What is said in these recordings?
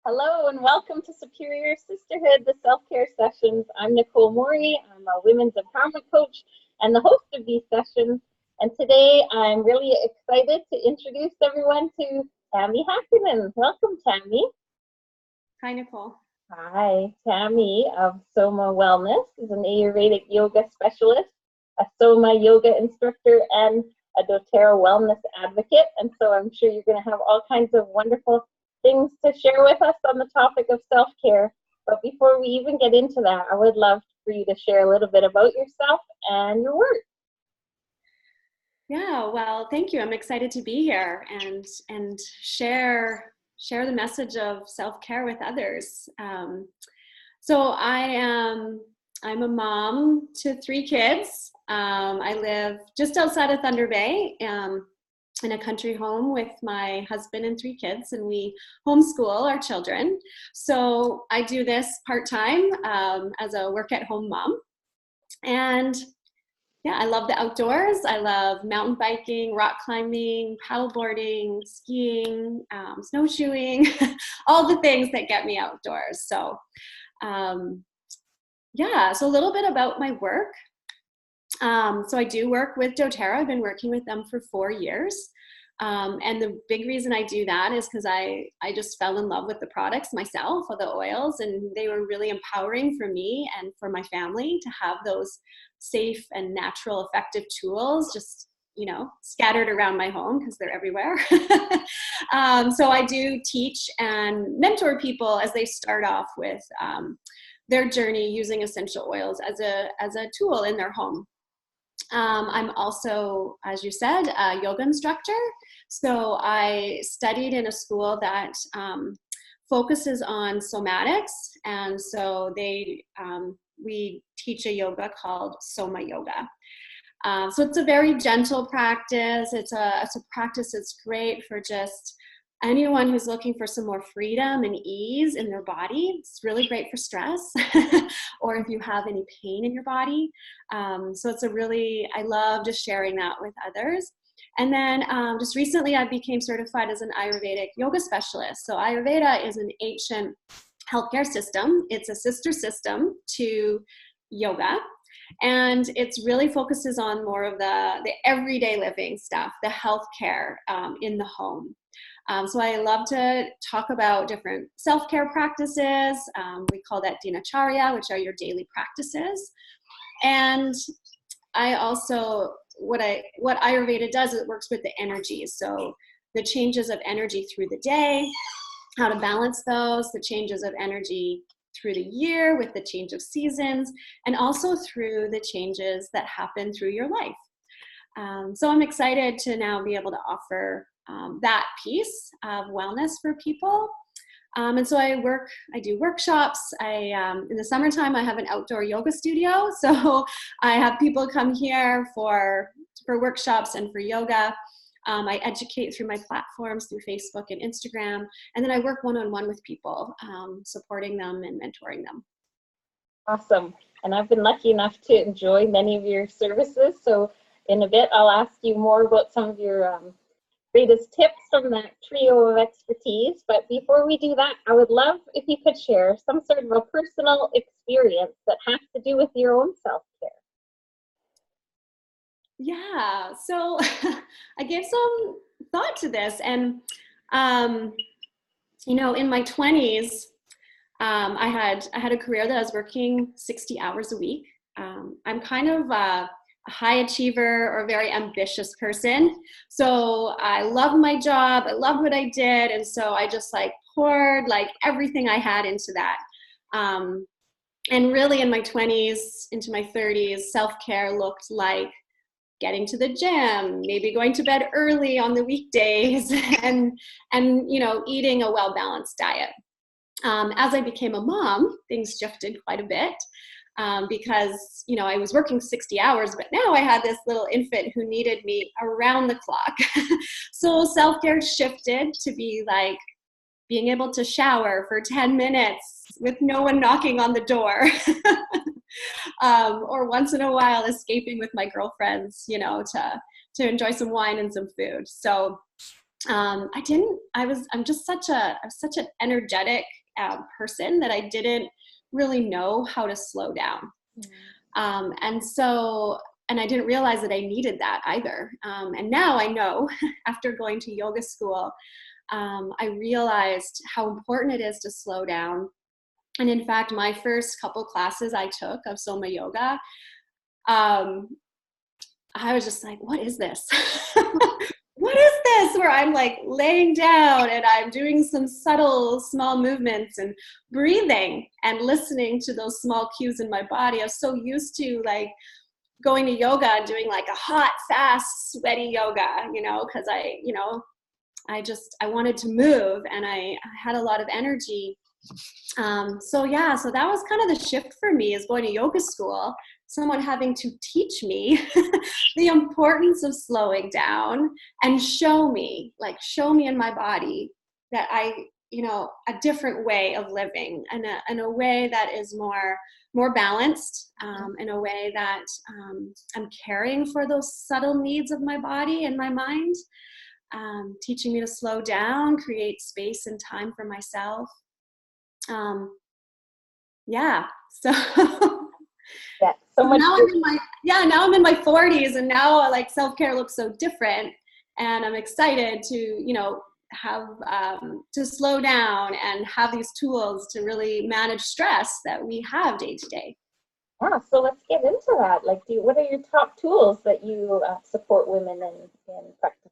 Hello and welcome to Superior Sisterhood, the self-care sessions. I'm Nicole Morey. I'm a women's empowerment coach and the host of these sessions. And today I'm really excited to introduce everyone to Tammy Hakanen. Welcome, Tammy. Hi, Nicole. Hi, Tammy of Soma Wellness is an Ayurvedic yoga specialist, a Soma yoga instructor, and a doTERRA wellness advocate. And so I'm sure you're going to have all kinds of wonderful things to share with us on the topic of self-care. But before we even get into that, I would love for you to share a little bit about yourself and your work. Yeah, well, thank you. I'm excited to be here and share the message of self-care with others. I'm a mom to 3 kids. I live just outside of Thunder Bay. In a country home with my husband and 3 kids, and we homeschool our children. So I do this part-time as a work-at-home mom. And yeah, I love the outdoors. I love mountain biking, rock climbing, paddleboarding, skiing, snowshoeing, all the things that get me outdoors. So so a little bit about my work. So I do work with doTERRA. I've been working with them for 4 years. And the big reason I do that is because I just fell in love with the products myself, or the oils, and they were really empowering for me and for my family to have those safe and natural, effective tools just, scattered around my home because they're everywhere. So I do teach and mentor people as they start off with their journey using essential oils as a tool in their home. I'm also, as you said, a yoga instructor. So I studied in a school that focuses on somatics. And so we teach a yoga called Soma yoga. So it's a very gentle practice. It's a practice that's great for just anyone who's looking for some more freedom and ease in their body. It's really great for stress or if you have any pain in your body. So I love just sharing that with others. And then just recently I became certified as an Ayurvedic yoga specialist. So Ayurveda is an ancient healthcare system. It's a sister system to yoga. And it really focuses on more of the everyday living stuff, the healthcare in the home. So I love to talk about different self-care practices. We call that dinacharya, which are your daily practices. And I also, what Ayurveda does, it works with the energies. So the changes of energy through the day, how to balance those, the changes of energy through the year with the change of seasons, and also through the changes that happen through your life. So I'm excited to now be able to offer that piece of wellness for people. And so I do workshops. In the summertime, I have an outdoor yoga studio. So I have people come here for workshops and for yoga. I educate through my platforms, through Facebook and Instagram. And then I work one-on-one with people, supporting them and mentoring them. Awesome. And I've been lucky enough to enjoy many of your services. So in a bit, I'll ask you more about some of your greatest tips from that trio of expertise. But before we do that, I would love if you could share some sort of a personal experience that has to do with your own self-care. Yeah, so I gave some thought to this, and in my 20s, I had a career that I was working 60 hours a week. I'm kind of a high achiever or very ambitious person. So I loved my job. I loved what I did. And so I just poured everything I had into that. And really in my 20s into my 30s, self-care looked like getting to the gym, maybe going to bed early on the weekdays and eating a well-balanced diet. As I became a mom, things shifted quite a bit. Because, I was working 60 hours, but now I had this little infant who needed me around the clock. So self-care shifted to be being able to shower for 10 minutes with no one knocking on the door. Or once in a while escaping with my girlfriends, to enjoy some wine and some food. So I'm just such an energetic person that I didn't really know how to slow down. And I didn't realize that I needed that either. And now I know, after going to yoga school, I realized how important it is to slow down. And in fact, my first couple classes I took of Soma yoga, I was just like, what is this? What is this? Where I'm like laying down and I'm doing some subtle, small movements and breathing and listening to those small cues in my body. I was so used to like going to yoga and doing like a hot, fast, sweaty yoga, because I wanted to move and I had a lot of energy. So that was kind of the shift for me, is going to yoga school, someone having to teach me the importance of slowing down and show me in my body that a different way of living, and a way that is more balanced, in a way that I'm caring for those subtle needs of my body and my mind, teaching me to slow down, create space and time for myself. So Yeah, so much. Now I'm in my 40s, and now like self-care looks so different, and I'm excited to have to slow down and have these tools to really manage stress that we have day to day. Yeah, so let's get into that. Like, what are your top tools that you support women in practice?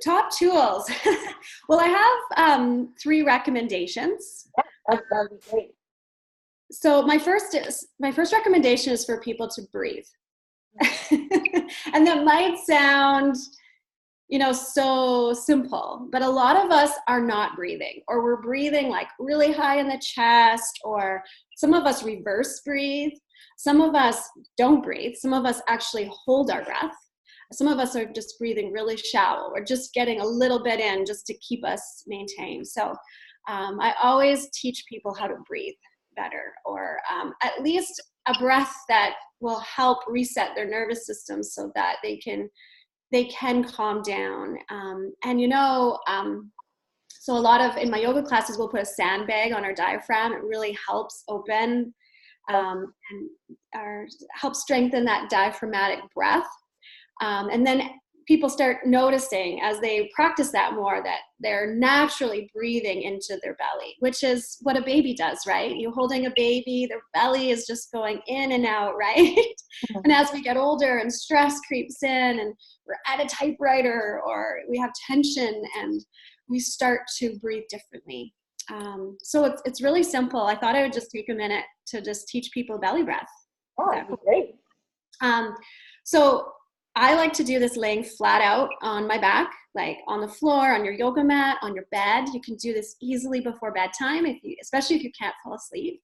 Top tools. Well, I have 3 recommendations. Yeah, that'd be great. So my first recommendation is for people to breathe. And that might sound, so simple, but a lot of us are not breathing, or we're breathing like really high in the chest, or some of us reverse breathe. Some of us don't breathe. Some of us actually hold our breath. Some of us are just breathing really shallow, or just getting a little bit in just to keep us maintained. So I always teach people how to breathe better, or at least a breath that will help reset their nervous system so that they can calm down. So a lot of, in my yoga classes, we'll put a sandbag on our diaphragm. It really helps open and help strengthen that diaphragmatic breath. And then people start noticing, as they practice that more, that they're naturally breathing into their belly, which is what a baby does, right? You're holding a baby, their belly is just going in and out, right? Mm-hmm. And as we get older and stress creeps in, and we're at a typewriter, or we have tension, and we start to breathe differently. So it's really simple. I thought I would just take a minute to just teach people belly breath. Oh, that'd be great. So I like to do this laying flat out on my back, like on the floor, on your yoga mat, on your bed. You can do this easily before bedtime, especially if you can't fall asleep.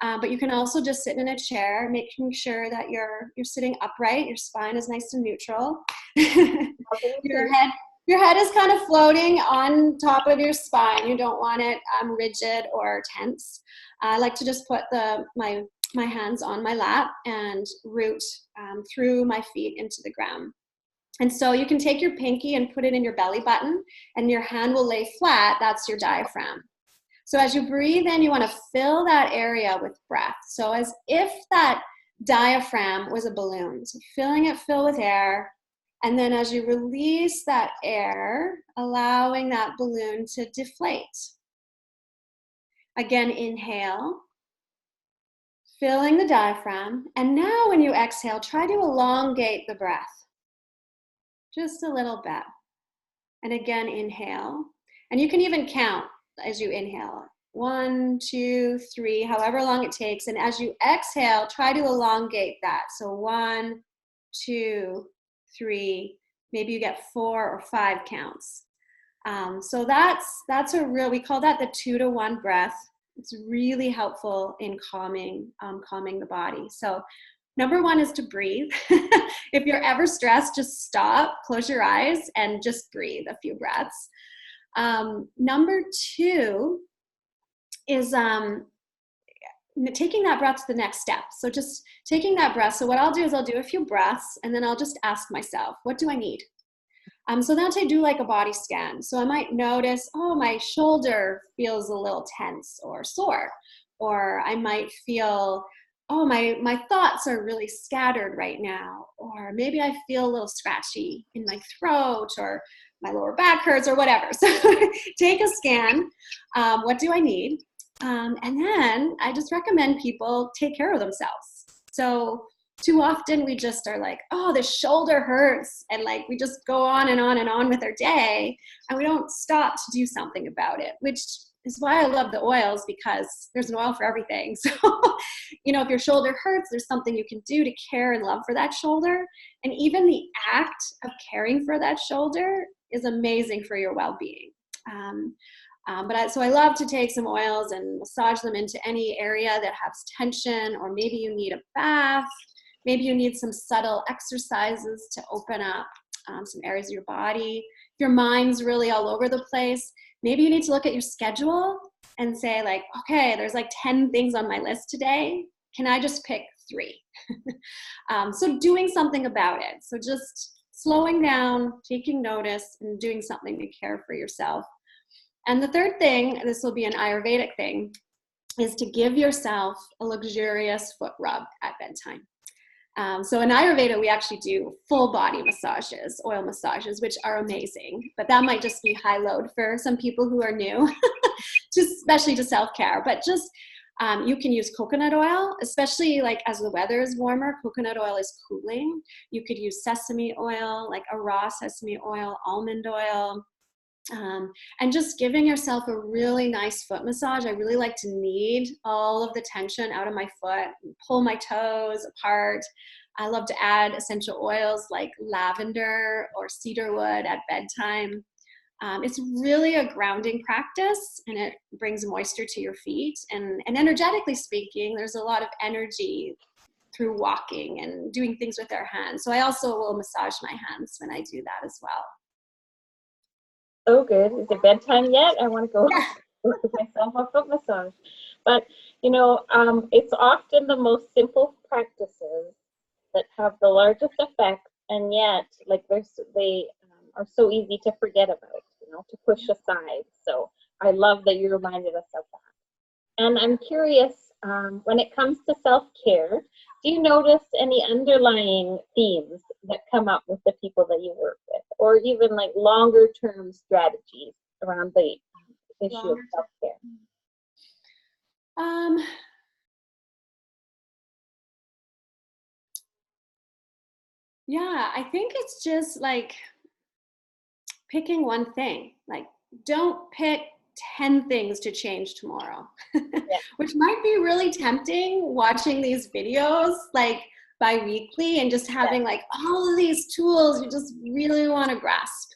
But you can also just sit in a chair, making sure that you're sitting upright, your spine is nice and neutral. Your head is kind of floating on top of your spine. You don't want it rigid or tense. I like to just put my hands on my lap and root through my feet into the ground. And so you can take your pinky and put it in your belly button, and your hand will lay flat. That's your diaphragm. So as you breathe in, you want to fill that area with breath. So as if that diaphragm was a balloon. So filling it fill with air. And then as you release that air, allowing that balloon to deflate. Again, inhale. Filling the diaphragm. And now when you exhale, try to elongate the breath. Just a little bit. And again, inhale. And you can even count as you inhale. 1, 2, 3, however long it takes. And as you exhale, try to elongate that. So 1, 2, 3, maybe you get 4 or 5 counts. So that's we call that the 2-to-1 breath. It's really helpful in calming the body. So number 1 is to breathe. If you're ever stressed, just stop, close your eyes, and just breathe a few breaths. Number 2 is taking that breath to the next step. So just taking that breath. So what I'll do is I'll do a few breaths, and then I'll just ask myself, what do I need? So that's I do like a body scan. So I might notice, oh, my shoulder feels a little tense or sore. Or I might feel, oh, my thoughts are really scattered right now. Or maybe I feel a little scratchy in my throat, or my lower back hurts, or whatever. So take a scan. What do I need? And then I just recommend people take care of themselves. So too often we just are like, oh, the shoulder hurts. And like, we just go on and on and on with our day, and we don't stop to do something about it, which is why I love the oils, because there's an oil for everything. So, you know, if your shoulder hurts, there's something you can do to care and love for that shoulder. And even the act of caring for that shoulder is amazing for your well-being. So I love to take some oils and massage them into any area that has tension, or maybe you need a bath. Maybe you need some subtle exercises to open up some areas of your body. If your mind's really all over the place, maybe you need to look at your schedule and say like, okay, there's like 10 things on my list today. Can I just pick 3? So doing something about it. So just slowing down, taking notice, and doing something to care for yourself. And the third thing, this will be an Ayurvedic thing, is to give yourself a luxurious foot rub at bedtime. So in Ayurveda, we actually do full body massages, oil massages, which are amazing. But that might just be high load for some people who are new, especially to self-care. But just you can use coconut oil, especially like as the weather is warmer. Coconut oil is cooling. You could use sesame oil, like a raw sesame oil, almond oil. And just giving yourself a really nice foot massage. I really like to knead all of the tension out of my foot, pull my toes apart. I love to add essential oils like lavender or cedarwood at bedtime. It's really a grounding practice, and it brings moisture to your feet. And energetically speaking, there's a lot of energy through walking and doing things with our hands. So I also will massage my hands when I do that as well. So good. Is it bedtime yet? I want to go give myself a foot massage. But, you know, it's often the most simple practices that have the largest effect, and yet, like, they are so easy to forget about, you know, to push aside. So I love that you reminded us of that. And I'm curious, when it comes to self-care, do you notice any underlying themes that come up with the people that you work with, or even like longer term strategies around the issue of self-care? Yeah, I think it's just like picking one thing. Like, don't pick 10 things to change tomorrow, Yeah. which might be really tempting watching these videos like bi-weekly and just having like all of these tools you just really want to grasp.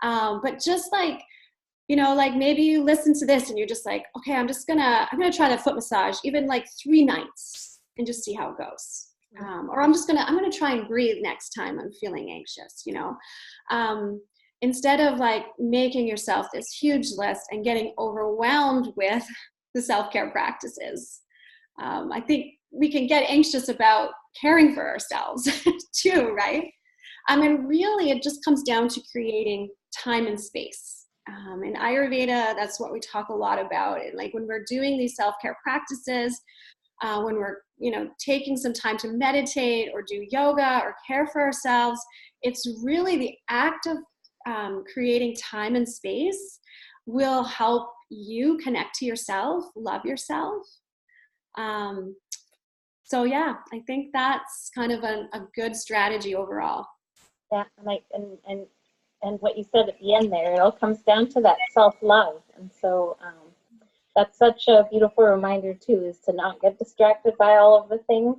But just like, you know, like maybe you listen to this and you're just like, okay, I'm gonna try the foot massage, even like 3 nights, and just see how it goes. Or I'm gonna try and breathe next time I'm feeling anxious, you know. Instead of like making yourself this huge list and getting overwhelmed with the self-care practices. I think we can get anxious about caring for ourselves too, right? I mean, really, it just comes down to creating time and space. In Ayurveda, that's what we talk a lot about. And like when we're doing these self-care practices, when we're, you know, taking some time to meditate or do yoga or care for ourselves, it's really the act of creating time and space will help you connect to yourself, love yourself. So yeah, I think that's kind of a good strategy overall. Yeah, and what you said at the end there, it all comes down to that self-love. And so that's such a beautiful reminder too, is to not get distracted by all of the things.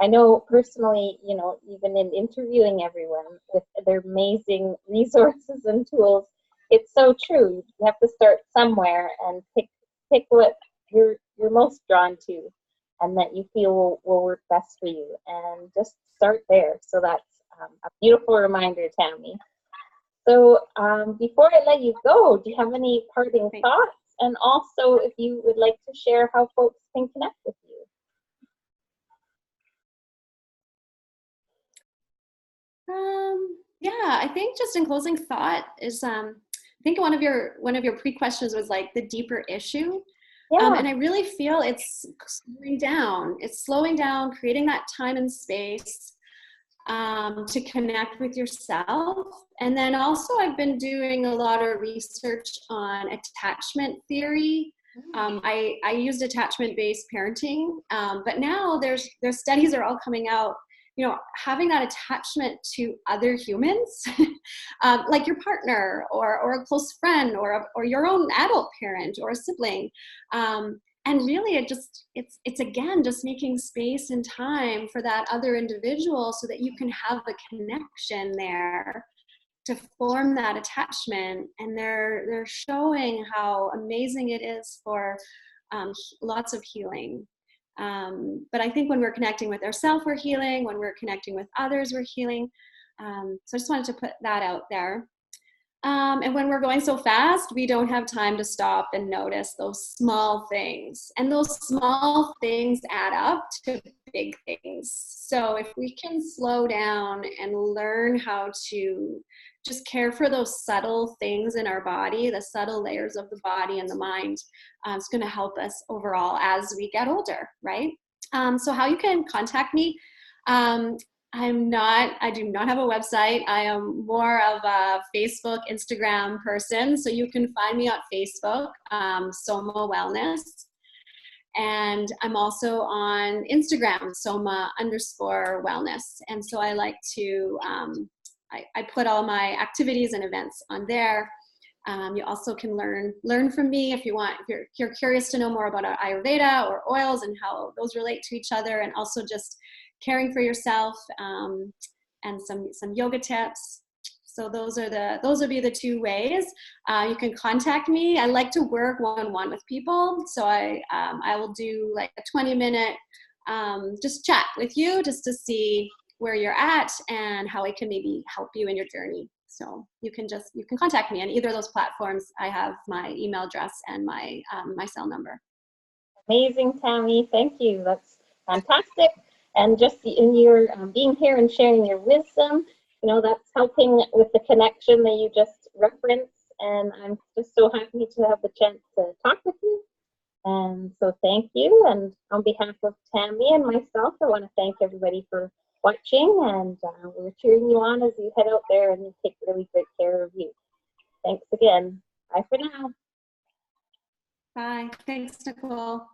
I know personally, you know, even in interviewing everyone with their amazing resources and tools, it's so true. You have to start somewhere and pick what you're most drawn to, and that you feel will work best for you, and just start there. So that's a beautiful reminder, Tammy. So before I let you go, do you have any parting thoughts? And also, if you would like to share how folks can connect with you. Yeah, I think just in closing thought is, I think one of your pre-questions was like the deeper issue. Yeah. And I really feel it's slowing down. It's slowing down, creating that time and space to connect with yourself. And then also, I've been doing a lot of research on attachment theory. I used attachment-based parenting, but now there's studies are all coming out. You know, having that attachment to other humans, like your partner or a close friend or your own adult parent or a sibling. And really it's again just making space and time for that other individual so that you can have a connection there to form that attachment. And they're showing how amazing it is for lots of healing. But I think when we're connecting with ourselves, we're healing. When we're connecting with others, we're healing. So I just wanted to put that out there. And when we're going so fast, we don't have time to stop and notice those small things. And those small things add up to big things. So if we can slow down and learn how to just care for those subtle things in our body, the subtle layers of the body and the mind, it's going to help us overall as we get older, right? So how you can contact me. I do not have a website. I am more of a Facebook, Instagram person. So you can find me on Facebook, Soma Wellness. And I'm also on Instagram, Soma_wellness. And so I like to, I put all my activities and events on there. You also can learn from me if you're curious to know more about Ayurveda or oils and how those relate to each other, and also just caring for yourself, and some yoga tips. So those would be the two ways. You can contact me. I like to work one-on-one with people. So I will do like a 20-minute just chat with you just to see where you're at and how I can maybe help you in your journey. So you can contact me on either of those platforms. I have my email address and my cell number. Amazing, Tammy. Thank you. That's fantastic. And just in your being here and sharing your wisdom, that's helping with the connection that you just referenced. And I'm just so happy to have the chance to talk with you. And so thank you. And on behalf of Tammy and myself, I want to thank everybody for watching. And we're cheering you on as you head out there and you take really great care of you. Thanks again. Bye for now. Bye. Thanks, Nicole.